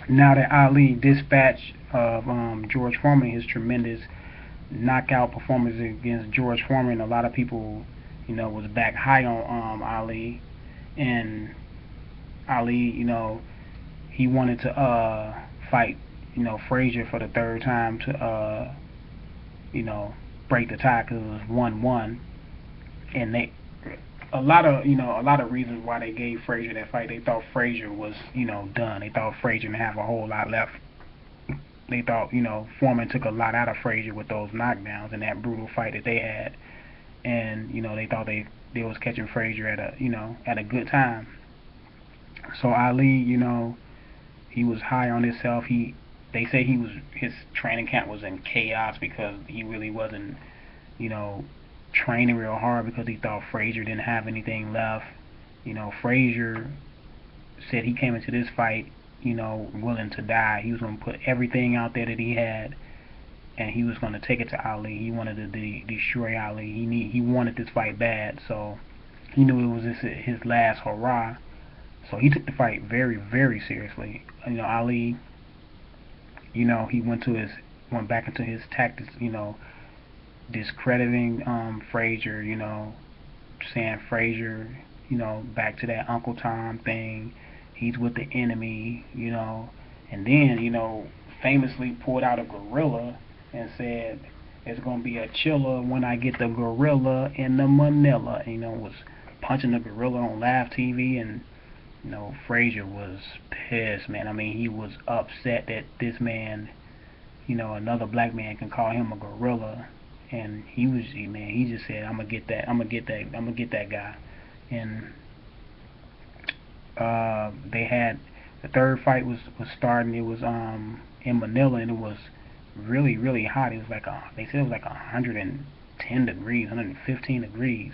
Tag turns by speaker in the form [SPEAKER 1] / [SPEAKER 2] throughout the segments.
[SPEAKER 1] Now that Ali dispatched of George Foreman, his tremendous knockout performance against George Foreman, a lot of people, was back high on Ali, and Ali, he wanted to fight, Frazier for the third time to, you know, break the tie because it was 1-1, and they a lot of reasons why they gave Frazier that fight. They thought Frazier was, done. They thought Frazier didn't have a whole lot left. They thought, Foreman took a lot out of Frazier with those knockdowns and that brutal fight that they had. And, they thought they was catching Frazier at a good time. So Ali, he was high on himself. They say his training camp was in chaos because he really wasn't, you know, training real hard because he thought Frazier didn't have anything left. Frazier said he came into this fight, willing to die. He was going to put everything out there that he had, and he was going to take it to Ali. He wanted to destroy Ali. He wanted this fight bad, so he knew it was his last hurrah. So he took the fight very, very seriously. Ali, he went back into his tactics, discrediting Frazier, saying Frazier, back to that Uncle Tom thing. He's with the enemy, and then, famously pulled out a gorilla and said, "It's gonna be a chiller when I get the gorilla in the Manila." Was punching the gorilla on live TV, and Frazier was pissed, man. I mean, he was upset that this man, another black man, can call him a gorilla, and he just said, "I'm gonna get that, I'm gonna get that, I'm gonna get that guy." And they had the third fight was starting. It was in Manila, and it was really really hot. It was like they said it was like 110 degrees, 115 degrees,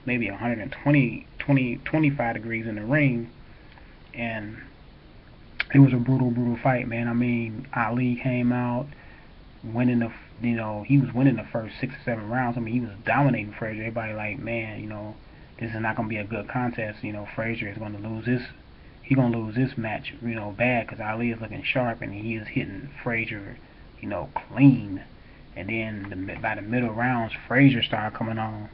[SPEAKER 1] maybe 120, 25 degrees in the ring, and it was a brutal fight, man. I mean, Ali came out winning he was winning the first 6 or 7 rounds. I mean, he was dominating Frazier. Everybody like, man, this is not gonna be a good contest. Frazier is gonna lose this. He gonna lose this match, bad because Ali is looking sharp and he is hitting Frazier, clean. And then by the middle rounds, Frazier started coming on,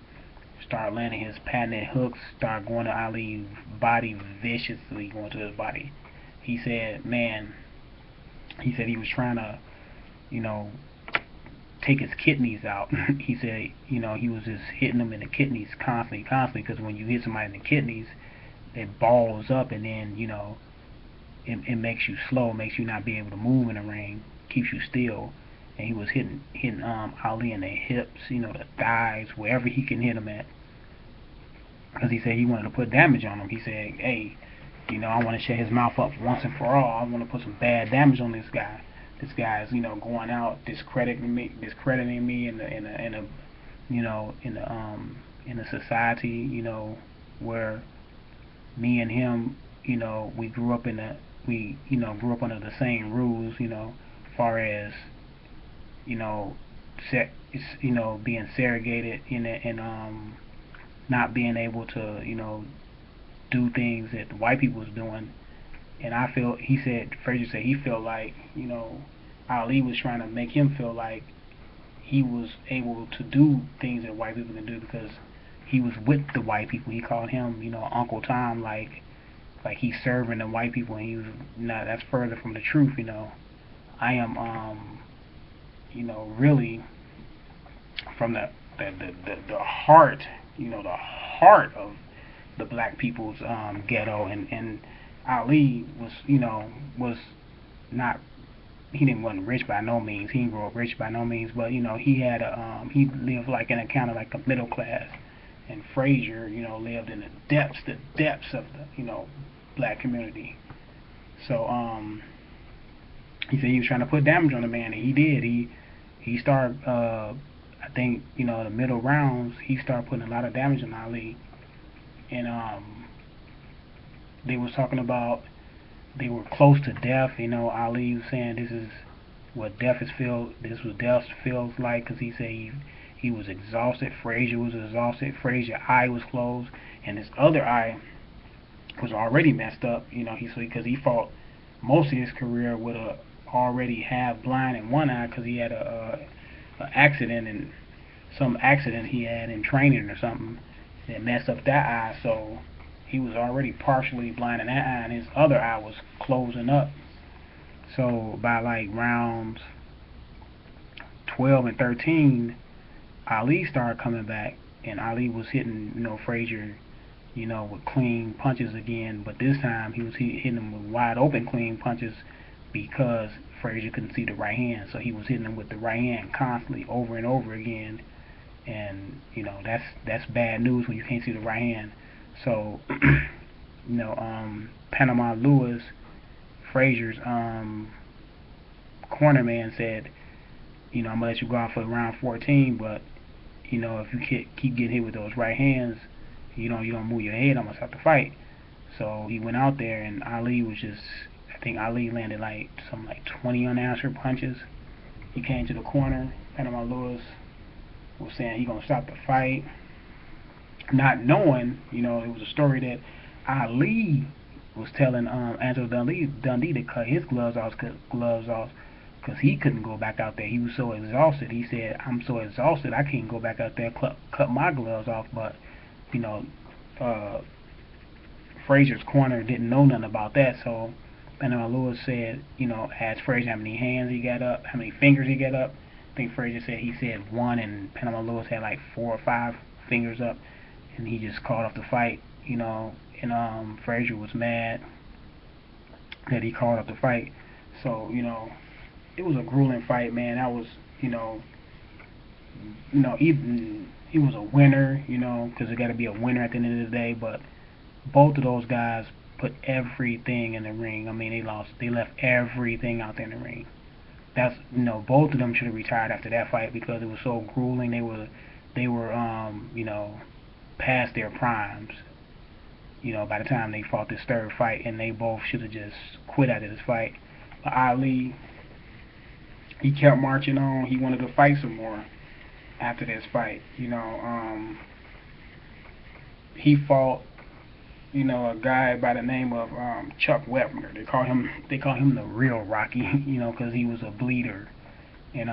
[SPEAKER 1] started landing his patented hooks, started going to Ali's body viciously, going to his body. He said, man, he was trying to, you know, take his kidneys out. He said, he was just hitting them in the kidneys constantly, because when you hit somebody in the kidneys, it balls up, and then, it makes you slow, makes you not be able to move in the ring, keeps you still. And he was hitting Ali in the hips, the thighs, wherever he can hit him at, because he said he wanted to put damage on him. He said, hey, I want to shut his mouth up once and for all. I want to put some bad damage on this guy. This guy is, going out discrediting me in a society, where me and him, we grew up grew up under the same rules, far as, you know, being segregated and not being able to, do things that the white people was doing. And Frazier said he felt like, Ali was trying to make him feel like he was able to do things that white people can do because he was with the white people. He called him, Uncle Tom, like he's serving the white people, and he was not. That's further from the truth. I am, really from the heart, the heart of the black people's ghetto, and Ali was, was not. Wasn't rich by no means. He didn't grow up rich by no means, but he lived like in a kind of like a middle class. And Frazier, lived in the depths of the, black community. So he said he was trying to put damage on the man, and he did. He started, I think, the middle rounds, he started putting a lot of damage on Ali, and they was talking about they were close to death. Ali was saying this is what death is feel. This was death feels like, because he said he was exhausted. Frazier was exhausted. Frazier's eye was closed, and his other eye was already messed up. Because he fought most of his career would have already have blind in one eye because he had a accident and some accident he had in training or something that messed up that eye. So he was already partially blind in that eye, and his other eye was closing up. So by like rounds 12 and 13, Ali started coming back, and Ali was hitting, Frazier, with clean punches again. But this time he was hitting him with wide open clean punches because Frazier couldn't see the right hand. So he was hitting him with the right hand constantly, over and over again. And that's bad news when you can't see the right hand. So Panama Lewis, Frazier's corner man, said, I'm gonna let you go out for round 14, but if you keep getting hit with those right hands, you don't move your head, I'm gonna stop the fight. So he went out there, and Ali was just, I think Ali landed like 20 unanswered punches. He came to the corner. Panama Lewis was saying he gonna stop the fight, not knowing, it was a story that Ali was telling Angelo Dundee to cut his gloves off because he couldn't go back out there. He was so exhausted. He said, "I'm so exhausted, I can't go back out there cut my gloves off." But you know, uh, Frazier's corner didn't know nothing about that. So Panama Lewis said, asked Frazier how many hands he got up, how many fingers he got up. I think Frazier said he said one, and Panama Lewis had like 4 or 5 fingers up, and he just called off the fight. And Frazier was mad that he called off the fight. So it was a grueling fight, man. That was, even he was a winner, because it got to be a winner at the end of the day. But both of those guys put everything in the ring. I mean, they left everything out there in the ring. That's both of them should have retired after that fight because it was so grueling. They were past their primes. By the time they fought this third fight, and they both should have just quit after this fight. But Ali, he kept marching on. He wanted to fight some more after this fight. He fought, a guy by the name of Chuck Wepner. They call him the real Rocky, because he was a bleeder. And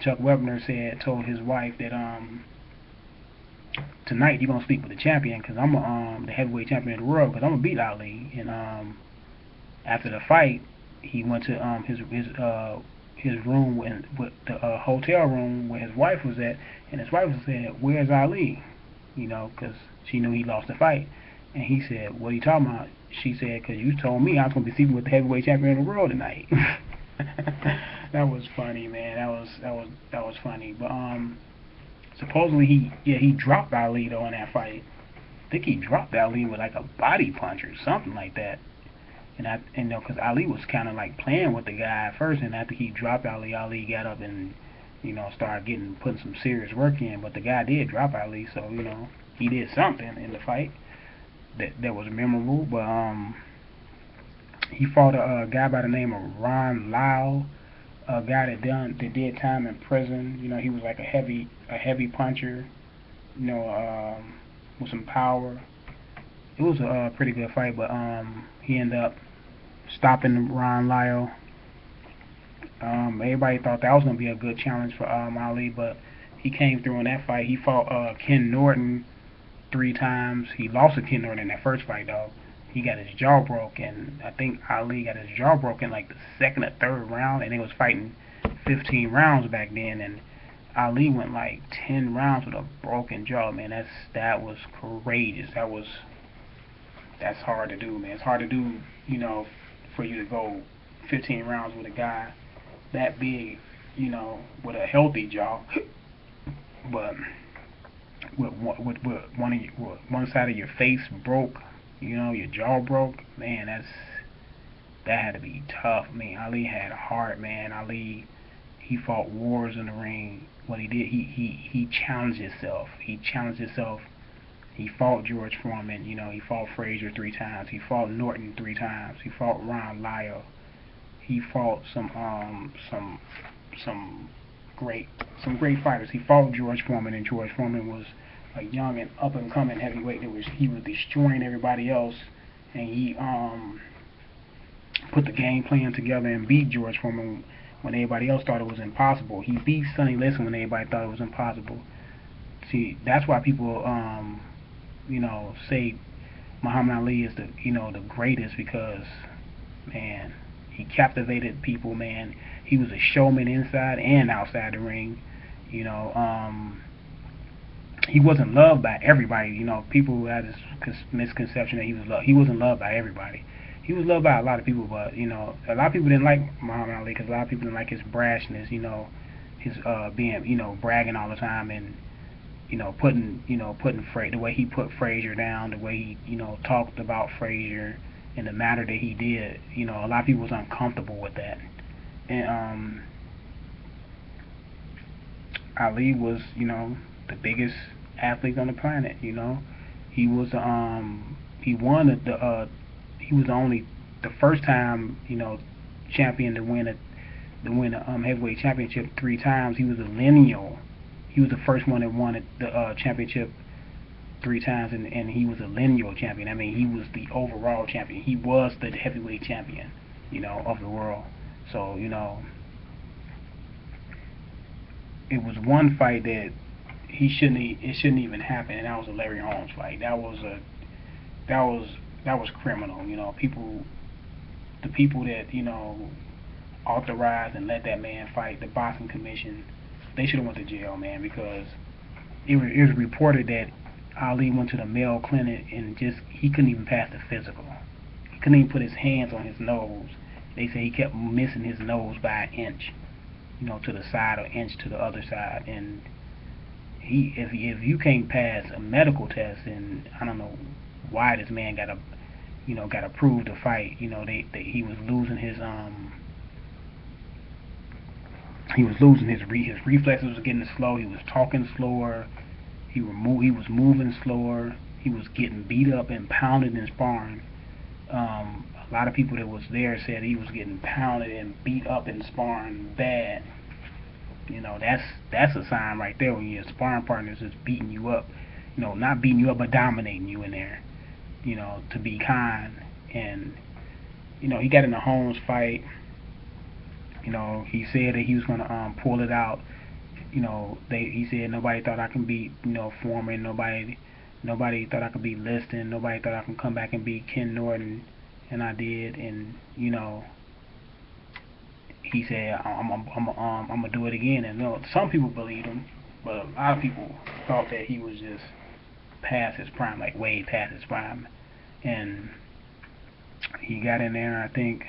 [SPEAKER 1] Chuck Wepner told his wife that tonight you're gonna speak with the champion because I'm the heavyweight champion of the world because I'm gonna beat Ali. And after the fight, he went to his room with the hotel room where his wife was at, and his wife said, "Where's Ali?" Because she knew he lost the fight. And he said, "What are you talking about?" She said, "Because you told me I was gonna be speaking with the heavyweight champion of the world tonight." That was funny, man. That was funny. But supposedly he dropped Ali though in that fight. I think he dropped Ali with like a body punch or something like that. And because Ali was kind of like playing with the guy at first, and after he dropped Ali, Ali got up and started putting some serious work in. But the guy did drop Ali, so he did something in the fight that was memorable. But he fought a guy by the name of Ron Lyle, a guy that did time in prison. He was like a heavy puncher, with some power. It was a pretty good fight, but he ended up stopping Ron Lyle. Everybody thought that was gonna be a good challenge for Ali, but he came through in that fight. He fought Ken Norton 3 times. He lost to Ken Norton in that first fight, though. He got his jaw broke, and I think Ali got his jaw broken like the 2nd or 3rd round, and they was fighting 15 rounds back then, and Ali went like 10 rounds with a broken jaw, man. That was courageous. That's hard to do, man. It's hard to do, for you to go 15 rounds with a guy that big, with a healthy jaw, but with one side of your face broke, your jaw broke, man. That had to be tough. I mean, Ali had a heart, man. Ali, he fought wars in the ring. What he did, he challenged himself. He fought George Foreman. He fought Frazier 3 times. He fought Norton 3 times. He fought Ron Lyle. He fought some great fighters. He fought George Foreman, and George Foreman was a young and up and coming heavyweight. He was destroying everybody else, and put the game plan together and beat George Foreman when everybody else thought it was impossible. He beat Sonny Liston when everybody thought it was impossible. See, that's why people, say Muhammad Ali is the greatest, because, man, he captivated people, man. He was a showman inside and outside the ring. You know, he wasn't loved by everybody. People had this misconception that he was loved. He wasn't loved by everybody. He was loved by a lot of people, but a lot of people didn't like Muhammad Ali because a lot of people didn't like his brashness. His being bragging all the time, and putting the way he put Frazier down, the way he talked about Frazier in the manner that he did. A lot of people was uncomfortable with that, and Ali was the biggest athlete on the planet. He was he won he was the first time champion to win a heavyweight championship 3 times. He was a lineal. He was the first one that won the championship 3 times, and he was a lineal champion. I mean, he was the overall champion. He was the heavyweight champion, of the world. So it was one fight that it shouldn't even happen, and that was a Larry Holmes fight. That was criminal. The people that authorized and let that man fight, the boxing commission, they should have went to jail, man, because it was reported that Ali went to the Mayo Clinic and he couldn't even pass the physical. He couldn't even put his hands on his nose. They say he kept missing his nose by an inch, to the side or inch to the other side. And if you can't pass a medical test, then I don't know why this man got approved to fight. He was losing his his reflexes was getting slow. He was talking slower. He was moving slower. He was getting beat up and pounded in sparring. A lot of people that was there said he was getting pounded and beat up in sparring bad. That's a sign right there when your sparring partners is beating you up. Not beating you up, but dominating you in there. To be kind. And he got in the Holmes fight. He said that he was gonna pull it out. He said nobody thought I can beat Foreman. Nobody thought I could beat Liston. Nobody thought I could come back and beat Ken Norton, and I did. And he said I'm gonna do it again. And some people believed him, but a lot of people thought that he was just past his prime, like way past his prime. And he got in there. I think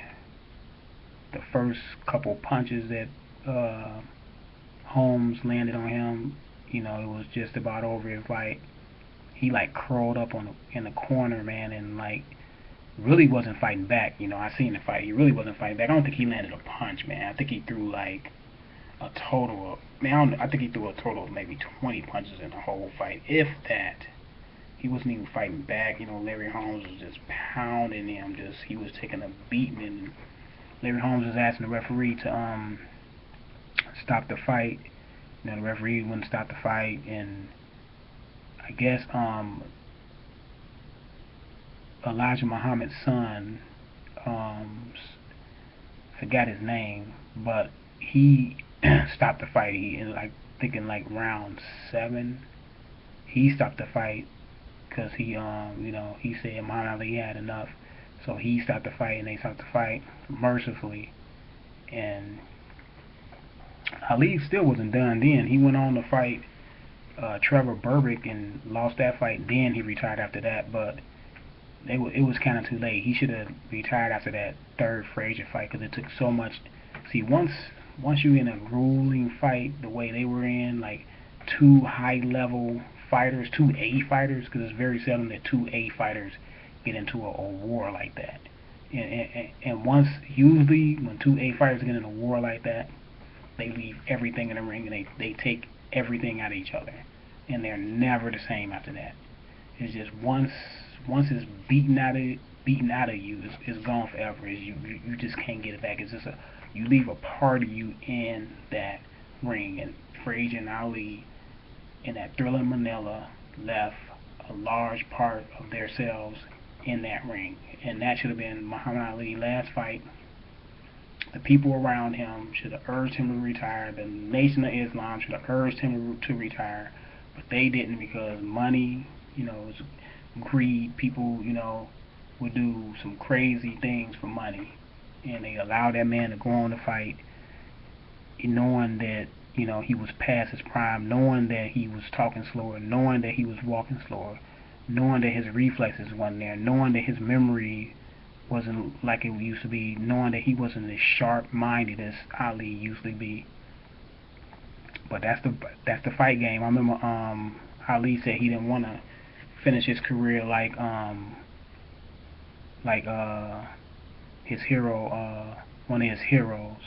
[SPEAKER 1] the first couple punches that Holmes landed on him, it was just about over. It was like he curled up in the corner, man, and really wasn't fighting back. I seen the fight. He really wasn't fighting back. I don't think he landed a punch, man. I think he threw a total of, I think he threw a total of maybe 20 punches in the whole fight, if that. He wasn't even fighting back. Larry Holmes was just pounding him. He was taking a beating, and Larry Holmes was asking the referee to stop the fight. The referee wouldn't stop the fight, and I guess Elijah Muhammad's son, forgot his name, but he stopped the fight. In round 7, he stopped the fight because he said Muhammad Ali had enough. So he stopped the fight, and they stopped the fight mercifully. And Ali still wasn't done then. He went on to fight Trevor Berbick and lost that fight. Then he retired after that, but it was kind of too late. He should have retired after that third Frazier fight because it took so much. See, once you're in a grueling fight the way they were in, 2 high-level fighters, 2 A fighters, because it's very seldom that 2 A fighters get into a war like that. And usually when 2 A fighters get in a war like that, they leave everything in the ring, and they take everything out of each other, and they're never the same after that. It's just once it's beaten out of you, it's gone forever. You just can't get it back. It's just you leave a part of you in that ring. And Frazier and Ali in that Thrilla Manila left a large part of themselves in that ring, and that should have been Muhammad Ali's last fight. The people around him should have urged him to retire. The Nation of Islam should have urged him to retire, but they didn't because money, was greed. People, would do some crazy things for money, and they allowed that man to go on to fight, knowing that he was past his prime, knowing that he was talking slower, knowing that he was walking slower, knowing that his reflexes wasn't there, knowing that his memory wasn't like it used to be, knowing that he wasn't as sharp-minded as Ali used to be. But that's the fight game. I remember Ali said he didn't want to finish his career like his hero, one of his heroes,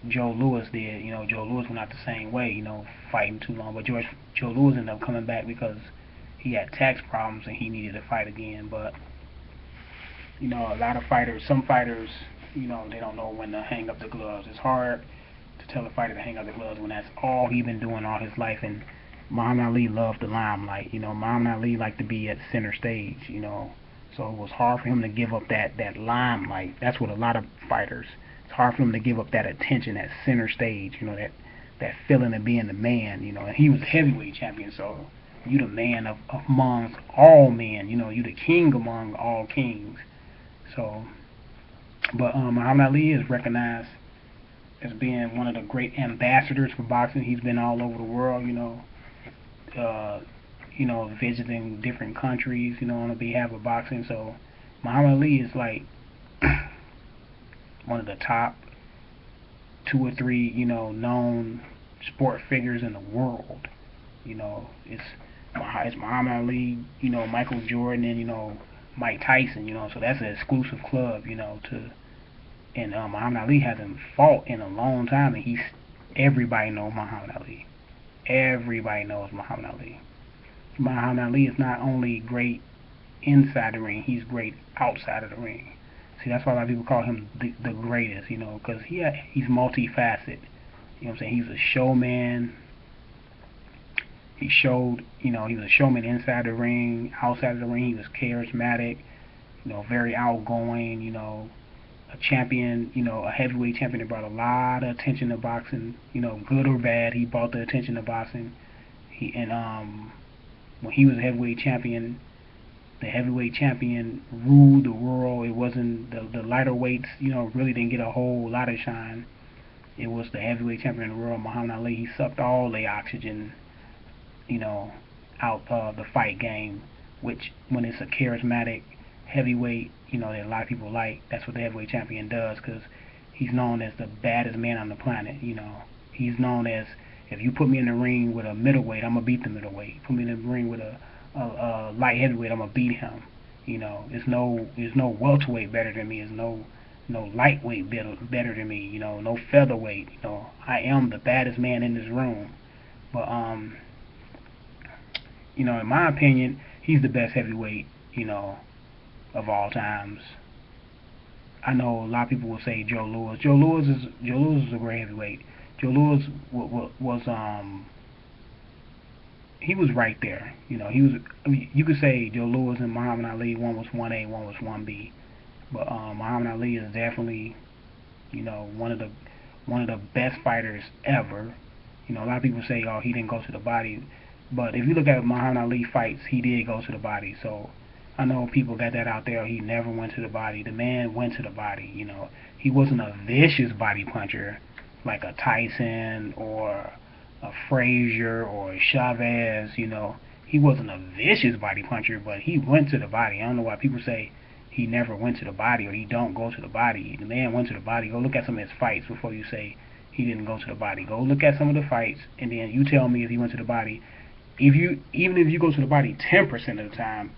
[SPEAKER 1] Joe Louis did. Joe Louis went out the same way, fighting too long. But Joe Louis ended up coming back because he had tax problems and he needed to fight again. But a lot of fighters, some fighters, they don't know when to hang up the gloves. It's hard to tell a fighter to hang up the gloves when that's all he's been doing all his life. And Muhammad Ali loved the limelight. Muhammad Ali liked to be at center stage. So it was hard for him to give up that limelight. That's what a lot of fighters. It's hard for them to give up that attention, that center stage. That feeling of being the man. And he was a heavyweight champion, so you the man amongst all men. You the king among all kings. So, but Muhammad Ali is recognized as being one of the great ambassadors for boxing. He's been all over the world, visiting different countries, on behalf of boxing. So, Muhammad Ali is like one of the top 2 or 3, known sport figures in the world. It's Muhammad Ali, Michael Jordan, and Mike Tyson, so that's an exclusive club, and Muhammad Ali hasn't fought in a long time, and everybody knows Muhammad Ali. Everybody knows Muhammad Ali. Muhammad Ali is not only great inside the ring, he's great outside of the ring. See, that's why a lot of people call him the greatest, because he's multifaceted. You know what I'm saying? He's a showman. He showed, he was a showman inside the ring, outside of the ring. He was charismatic, very outgoing, a champion, a heavyweight champion that brought a lot of attention to boxing, good or bad. He brought the attention to boxing. When he was a heavyweight champion, the heavyweight champion ruled the world. It wasn't the lighter weights, really didn't get a whole lot of shine. It was the heavyweight champion of the world, Muhammad Ali. He sucked all the oxygen, out of the fight game, which when it's a charismatic heavyweight, that a lot of people like, that's what the heavyweight champion does, because he's known as the baddest man on the planet. He's known as, if you put me in the ring with a middleweight, I'm gonna beat the middleweight. Put me in the ring with a light heavyweight, I'm gonna beat him. There's no welterweight better than me. There's no lightweight better than me. No featherweight. I am the baddest man in this room. But in my opinion, he's the best heavyweight, of all times. I know a lot of people will say Joe Louis. Joe Louis is a great heavyweight. Joe Louis was he was right there. You could say Joe Louis and Muhammad Ali, one was 1A, one was 1B. But Muhammad Ali is definitely, one of the best fighters ever. A lot of people say, oh, he didn't go to the body. But if you look at Muhammad Ali fights, he did go to the body. So I know people got that out there. He never went to the body. The man went to the body. He wasn't a vicious body puncher like a Tyson or a Frazier or a Chavez. He wasn't a vicious body puncher, but he went to the body. I don't know why people say he never went to the body or he don't go to the body. The man went to the body. Go look at some of his fights before you say he didn't go to the body. Go look at some of the fights, and then you tell me if he went to the body. Even if you go to the body 10% of the time,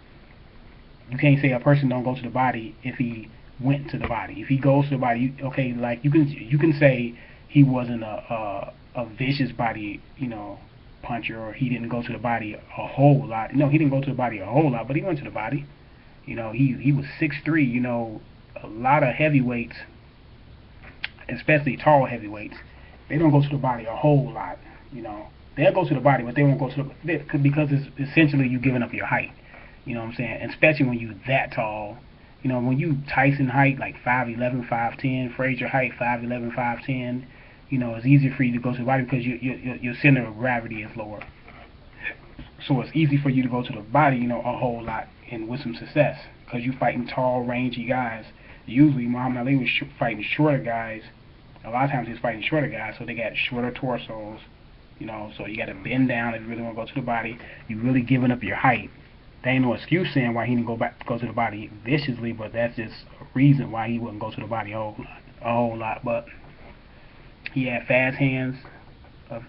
[SPEAKER 1] you can't say a person don't go to the body if he went to the body. If he goes to the body, okay, like you can say he wasn't a vicious body, puncher, or he didn't go to the body a whole lot. No, he didn't go to the body a whole lot, but he went to the body. He was 6'3". A lot of heavyweights, especially tall heavyweights, they don't go to the body a whole lot. They'll go to the body, but they won't go to the, because it's essentially you giving up your height. You know what I'm saying? And especially when you that tall. You know, when you Tyson height, like 5'11", 5'10", Frazier height, 5'11", 5'10", you know, it's easier for you to go to the body because your center of gravity is lower. So it's easy for you to go to the body, you know, a whole lot and with some success because you fighting tall, rangy guys. Usually Muhammad Ali was fighting shorter guys. A lot of times he was fighting shorter guys, so they got shorter torsos. You know, so you got to bend down if you really want to go to the body. You really giving up your height. There ain't no excuse saying why he didn't go to the body viciously, but that's just a reason why he wouldn't go to the body a whole lot. But he had fast hands of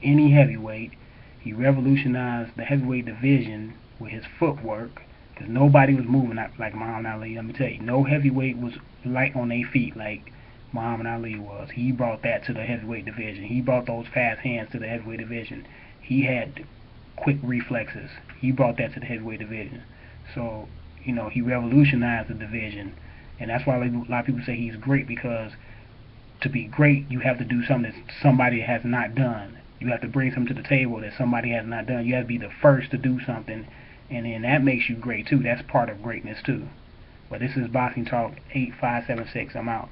[SPEAKER 1] any heavyweight. He revolutionized the heavyweight division with his footwork because nobody was moving like Muhammad Ali. Let me tell you, no heavyweight was light on their feet like Muhammad Ali was. He brought that to the heavyweight division. He brought those fast hands to the heavyweight division. He had quick reflexes. He brought that to the heavyweight division. So, you know, he revolutionized the division. And that's why a lot of people say he's great, because to be great, you have to do something that somebody has not done. You have to bring something to the table that somebody has not done. You have to be the first to do something, and then that makes you great too. That's part of greatness too. But this is Boxing Talk 8576. I'm out.